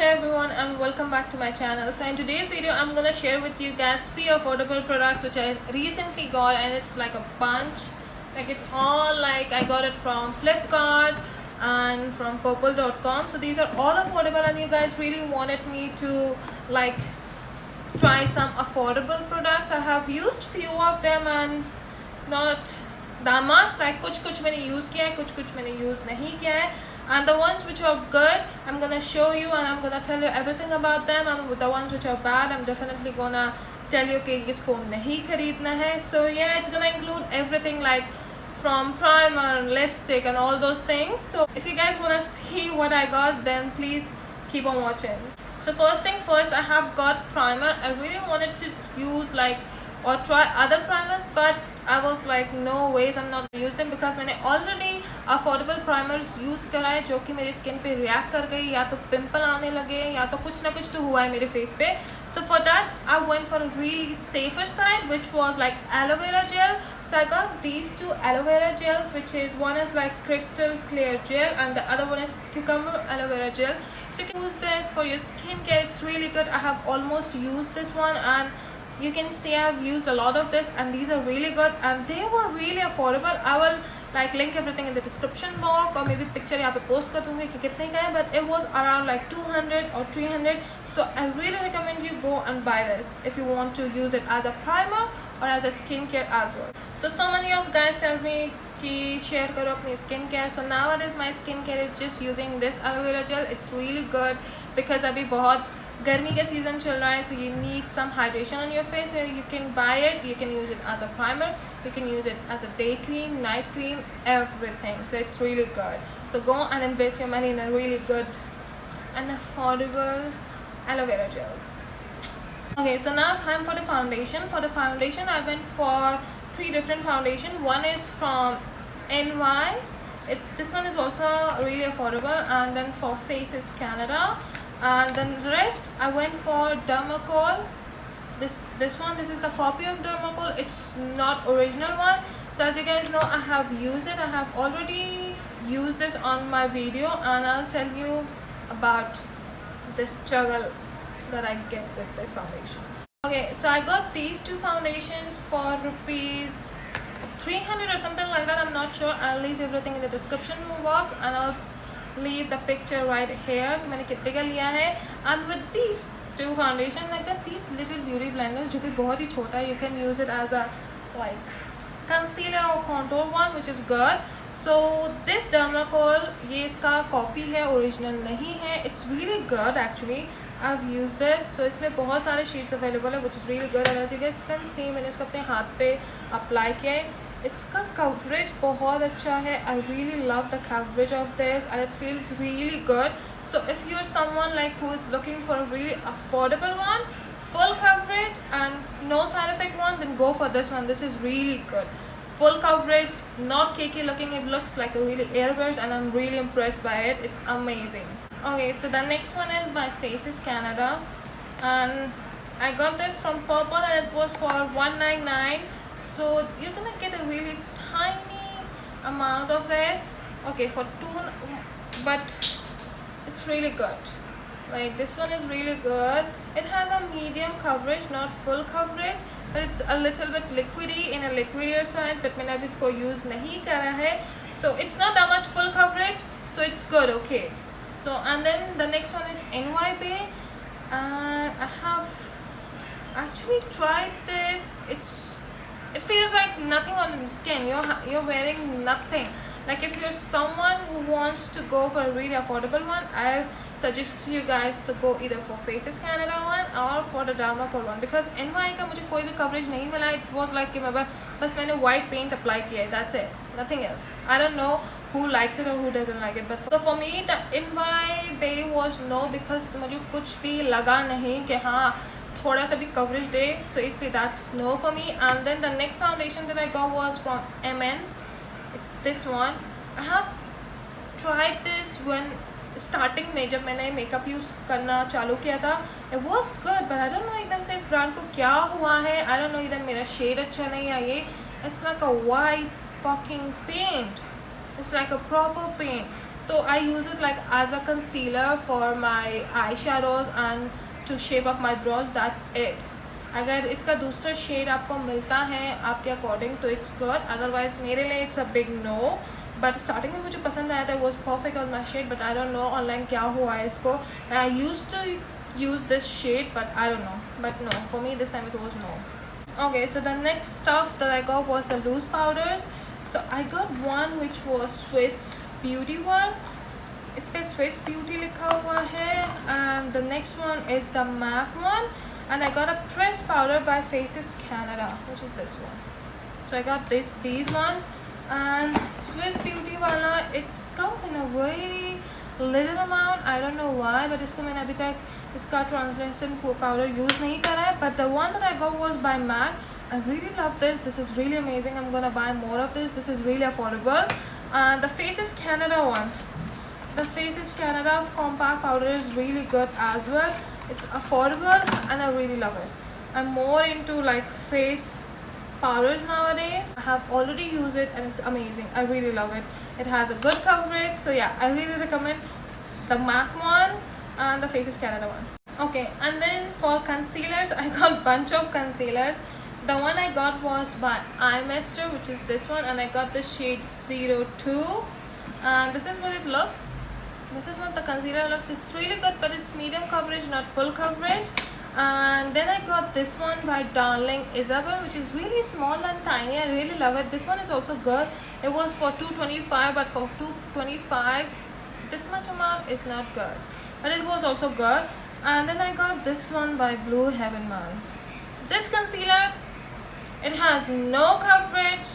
everyone and welcome back to my channel. So in today's video I'm gonna share with you guys few affordable products which I recently got, and it's like a bunch. Like it's all like I got it from Flipkart and from purple.com. So these are all affordable, and you guys really wanted me to like try some affordable products. I have used few of them and not that much. Like कुछ मैंने use किया है, कुछ मैंने use नहीं किया है. And the ones which are good I'm gonna show you and I'm gonna tell you everything about them, and with the ones which are bad I'm definitely gonna tell you कि इसको नहीं खरीदना है. So yeah, it's gonna include everything like from primer, lipstick and all those things. So if you guys wanna see what I got, then please keep on watching. So first thing first, I have got primer. I really wanted to use like or try other primers, but I was like no ways I'm not gonna use them because मैंने already affordable primers use करा है जो कि मेरी skin पे react कर गई, या तो pimple आने लगे या तो कुछ ना कुछ तो हुआ है मेरे face पे. So for that I went for a really safer side, which was like aloe vera gel. So I got these two aloe vera gels, which is one is like crystal clear gel and the other one is cucumber aloe vera gel. So you can use this for your skincare. It's really good. I have almost used this one and you can see I've used a lot of this, and these are really good and they were really affordable. I will like link everything in the description box or maybe picture यहाँ पे post कर दूँगी कि कितने का है, but it was around like 200 or 300. So I really recommend you go and buy this if you want to use it as a primer or as a skincare as well. So many of guys tells me कि share करो अपनी skincare. So nowadays my skincare is just using this aloe vera gel. It's really good because अभी बहुत गर्मी का season चल रहा है, so you need some hydration on your face. So you can buy it, you can use it as a primer, you can use it as a day cream, night cream, everything. So it's really good. So go and invest your money in a really good and affordable aloe vera gels. Okay, so now time for the foundation. For the foundation I went for 3 different foundation. One is from NY. This one is also really affordable, and then for Faces Canada. And then the rest I went for Dermacol. This is the copy of Dermacol. It's not original one. So as you guys know, I have used it. I have already used this on my video, and I'll tell you about the struggle that I get with this foundation. Okay, so I got these 2 foundations for rupees 300 or something like that. I'm not sure. I'll leave everything in the description box, and I'll leave the picture right here कि मैंने कितने का लिया है. And with these 2 foundation, I got these little beauty blenders जो कि बहुत ही छोटा है. You can use it as a like concealer or contour one, which is good. So this Dermacol, ये इसका copy है, original नहीं है. It's really good actually. I've used it. So इसमें बहुत सारे sheets available है, which is really good. And as you guys can see, मैंने इसको अपने हाथ पे apply किया है. इसका coverage बहुत अच्छा है. I really love the coverage of this and it feels really good. So if you're someone like who is looking for a really affordable one, full coverage and no side effect one, then go for this one. This is really good. Full coverage, not cakey looking. It looks like a really airbrushed and I'm really impressed by it. It's amazing. Okay, so the next one is by Faces Canada, and I got this from Purple and it was for $199. So you're gonna get a really tiny amount of it. Okay, for 2, but it's really good. Like this one is really good. It has a medium coverage, not full coverage, but it's a little bit liquidy, in a liquidier side. But मैंने अभी इसको use नहीं करा है, so it's not that much full coverage, so it's good. Okay, so and then the next one is NYB. I have actually tried this. It feels like nothing on the skin. You're wearing nothing. Like if you're someone who wants to go for a really affordable one, I suggest you guys to go either for Faces Canada one or for the Dermacol one, because NY का मुझे कोई भी coverage नहीं मिला. It was like कि मैं बस मैंने white paint apply किया है. That's it. Nothing else. I don't know who likes it or who doesn't like it, but so for me the NY Bay was no, because मुझे कुछ भी लगा नहीं कि हाँ थोड़ा सा भी coverage दे, so इसलिए that's no for me. And then the next foundation that I got was from MN. It's this one. I have tried this when starting में जब मैंने मेकअप यूज़ करना चालू किया था. It was good, but I don't know एकदम से इस ब्रांड को क्या हुआ है. I don't know, इधर मेरा शेड अच्छा नहीं है. ये it's like a white fucking paint. It's like a proper paint. So I use it like as a concealer for my eyeshadows and to shape up my brows. That's it. अगर इसका दूसरा shade आपको मिलता है आपके according तो it's good, otherwise मेरे लिए it's a big no. But starting में मुझे पसंद आया था, was perfect on my shade, but I don't know online क्या हुआ है इसको. I use to use this shade but I don't know, but no, for me this time it was no. Okay, so the next stuff that I got was the loose powders. So I got one which was Swiss Beauty one. इस पे Swiss Beauty लिखा हुआ है, and the next one is the MAC one, and I got a pressed powder by Faces Canada, which is this one. So I got these ones, and Swiss Beauty वाला it comes in a very little amount. I don't know why, but इसको मैंने अभी तक इसका translation powder use नहीं करा है. But the one that I got was by Mac. I really love this. This is really amazing. I'm gonna buy more of this. This is really affordable. And the Faces Canada one. The Faces Canada compact powder is really good as well. It's affordable and I really love it. I'm more into like face powders nowadays. I have already used it and it's amazing. I really love it. It has a good coverage. So yeah, I really recommend the MAC one and the Faces Canada one. Okay, and then for concealers, I got bunch of concealers. The one I got was by iMaster, which is this one, and I got the shade 02. And this is what it looks. This is what the concealer looks. It's really good, but it's medium coverage, not full coverage. And then I got this one by Darling Isabel, which is really small and tiny. I really love it. This one is also good. It was for $2.25, but for $2.25 this much amount is not good, but it was also good. And then I got this one by Blue Heaven Man. This concealer, it has no coverage,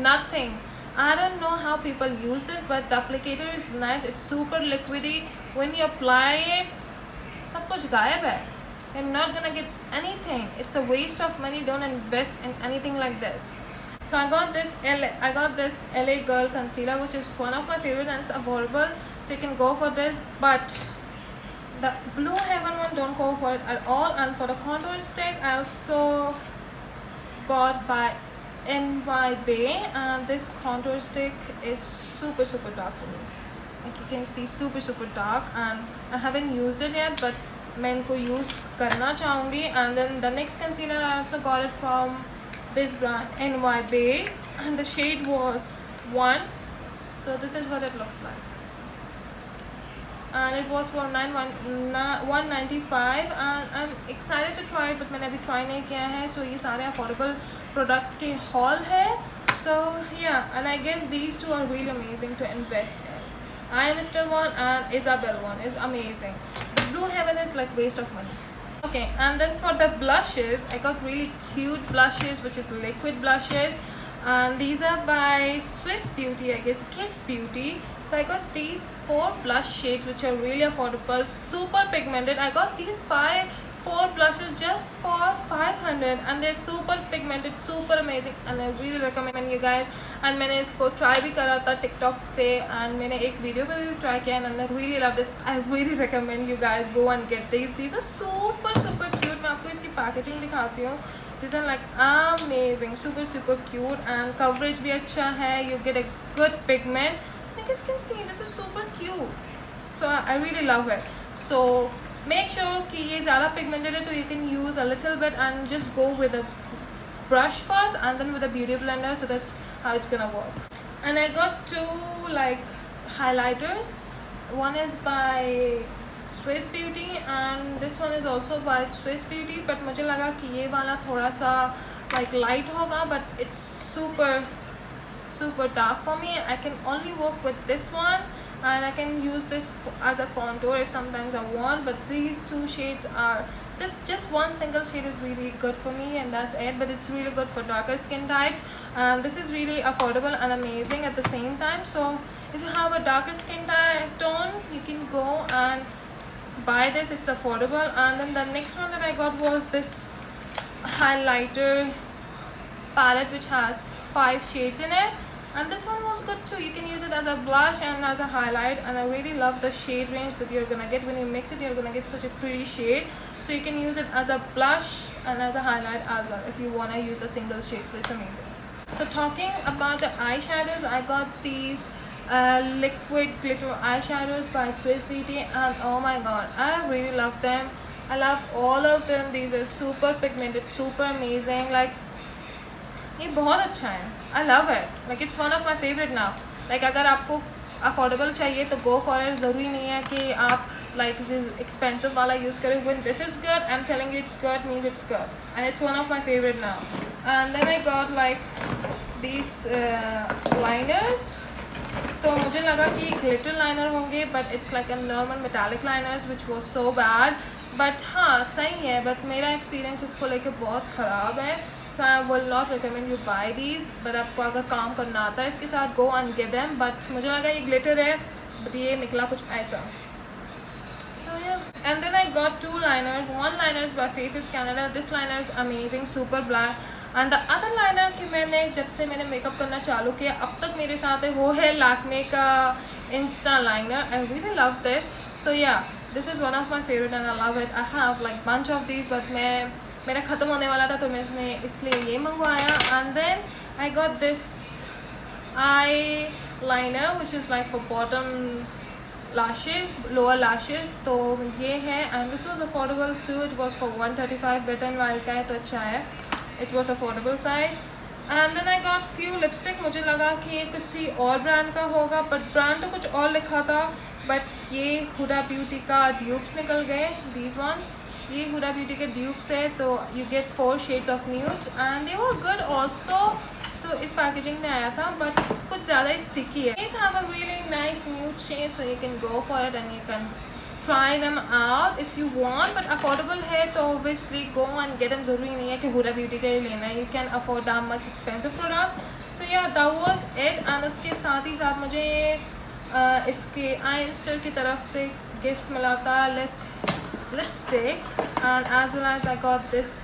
nothing. I don't know how people use this, but the applicator is nice. It's super liquidy. When you apply it, सब कुछ गायब है. You're not gonna get anything. It's a waste of money. Don't invest in anything like this. So I got this LA Girl concealer, which is one of my favorite and it's affordable. So you can go for this. But the Blue Heaven one, don't go for it at all. And for the contour stick, I also got by NYB, and this contour stick is super dark for me. Like you can see, super dark, and I haven't used it yet, but मैं इनको use करना चाहूँगी. And then the next concealer, I also got it from this brand NYB, and the shade was 1. So this is what it looks like, and it was for $195, and I'm excited to try it, but मैंने अभी try नहीं किया है. So ये सारे affordable products के haul है. So yeah, and I guess these two are really amazing to invest in. iMaster one and Isabel one is amazing. Blue Heaven is like waste of money. Okay, and then for the blushes, I got really cute blushes, which is liquid blushes, and these are by Swiss Beauty, I guess Kiss Beauty. So I got these 4 blush shades, which are really affordable, super pigmented. I got these 4 blushes just for $500, and they're super pigmented, super amazing, and I really recommend you guys. And मैंने इसको try भी करा था TikTok पे, and मैंने एक video पे भी try किया, and I really love this. I really recommend you guys go and get these. These are super cute. मैं आपको इसकी packaging दिखाती हूँ. These are like amazing, super cute, and coverage भी अच्छा है. You get a good pigment. You guys can see this is super cute. So I really love it. So make sure कि ये ज़्यादा pigmented है, तो you can use a little bit and just go with a brush first and then with a beauty blender. So that's how it's gonna work. And I got 2 like highlighters. One is by Swiss Beauty and this one is also by Swiss Beauty, but मुझे लगा कि ये वाला थोड़ा सा like light होगा, but it's super dark for me. I can only work with this one, and I can use this as a contour if sometimes I want, but these 2 shades are, this just one single shade is really good for me, and that's it. But it's really good for darker skin types, and this is really affordable and amazing at the same time. So if you have a darker skin tone, you can go and buy this. It's affordable. And then the next one that I got was this highlighter palette, which has 5 shades in it, and this one was good too. You can use it as a blush and as a highlight, and I really love the shade range that you're gonna get when you mix it. You're gonna get such a pretty shade, so you can use it as a blush and as a highlight as well if you wanna use a single shade. So it's amazing. So talking about the eyeshadows, I got these liquid glitter eyeshadows by Swiss Beauty, and oh my god, I really love them. I love all of them. These are super pigmented, super amazing. Like ये बहुत अच्छा है. I love it. Like it's one of my favorite now. Like अगर आपको affordable चाहिए तो go for it. ज़रूरी नहीं है कि आप like expensive वाला यूज़ करें. When this is good, I'm telling you it's good means it's good, and it's one of my favorite now. And then I got like these liners. तो मुझे लगा कि ग्लिटर लाइनर होंगे, but it's like a normal metallic liners which was so bad. But हाँ सही है, but मेरा experience इसको लेके बहुत ख़राब है. So I will not recommend you buy these. But आपको अगर काम करना आता है इसके साथ go and get them. But मुझे लगा ये ग्लिटर है, बट ये निकला कुछ ऐसा. So yeah, and then I got two liners. One liner is by Faces Canada. This liner is amazing, super black. And the other liner कि मैंने जब से मैंने मेकअप करना चालू किया अब तक मेरे साथ है वो है Lakme का Insta liner. I really love this. So yeah, this is one of my favorite and I love it. I have like bunch of these, but मेरा ख़त्म होने वाला था तो मैंने इसलिए ये मंगवाया. And then I got this eyeliner which is like for bottom lashes, lower lashes. तो ये है and this was affordable too. It was for 135. Wet n Wild का है तो अच्छा है. It was affordable side. And then I got few lipstick. मुझे लगा कि ये किसी और ब्रांड का होगा, but ब्रांड तो कुछ और लिखा था. but ये हुडा ब्यूटी का ड्यूब्स निकल गए. these ones, ये हुडा ब्यूटी के ड्यूब्स है. तो you get 4 shades of nude and they were good also. so इस पैकेजिंग में आया था, but कुछ ज़्यादा ही स्टिकी है. these have a really nice nude shade, so you can go for it and you can try them out if you want. but affordable है तो obviously go and get them. ज़रूरी नहीं है कि Hooda beauty का ही लेना है. you can afford that much expensive product. so yeah, that was it. and उसके साथ ही साथ मुझे इसके Insta की तरफ से गिफ्ट मिला था lipstick, and as well as I got this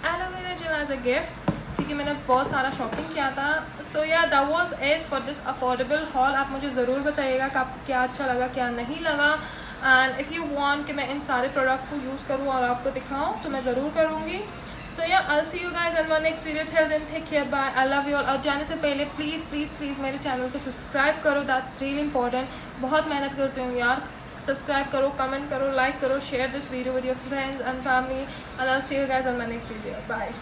aloe vera gel as a gift क्योंकि मैंने बहुत सारा शॉपिंग किया था. so yeah, that was it for this affordable haul. आप मुझे ज़रूर बताइएगा कि आपको क्या अच्छा लगा क्या नहीं लगा. एंड इफ़ यू वांट कि मैं इन सारे प्रोडक्ट को यूज़ करूँ और आपको दिखाऊँ तो मैं ज़रूर करूँगी. So yeah I see you guys in my next video. Till then take care, bye, I love you all. और जाने से पहले प्लीज़ प्लीज़ प्लीज़ मेरे चैनल को सब्सक्राइब करो. That's really important. बहुत मेहनत करती हूँ यार. सब्सक्राइब करो, कमेंट करो, लाइक करो, share this video with your friends and family. And I see you guys in my next video. Bye.